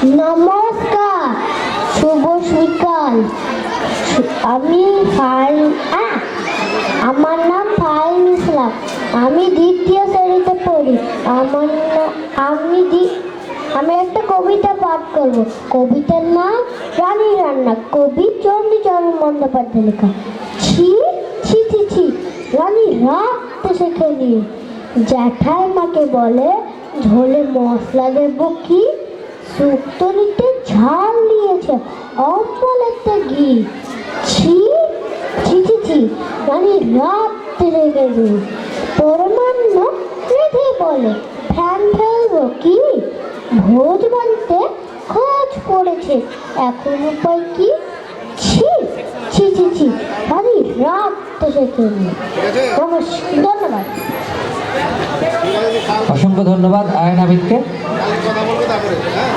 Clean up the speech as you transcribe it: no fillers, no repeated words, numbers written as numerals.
নমস্কার, শুভ সকাল। আমার নাম ফাহিম ইসলাম। আমি দ্বিতীয় শ্রেণীতে পড়ি। আমি একটা কবিতা পাঠ করব। কবিতার নাম রানী রান্না, কবি চণ্ডীচরণ বন্দ্যোপাধ্যায় লেখা। ছি ছি ছি ছি, রানী রাখতে শেখে নিয়ে জ্যাঠাই মাকে বলে ঝোলে মশলা দেব কি, শুক্তো নিতে ঝাল নিয়েছে অম্বলেতে ঘি। ছি ছি ছি ছি, রানী রাখতে শেখে নিয়ে পরমান্ন রেধে বলে ফ্যান ফেলবো কি, ভোজ বানতে খোঁজ পড়েছে এখন উপায় কি। ছি ছি ছি ছি, রানী রাখতে শেখে নিয়ে। নমস্কার, ধন্যবাদ। অসংখ্য ধন্যবাদ আয়ন আবিদকে।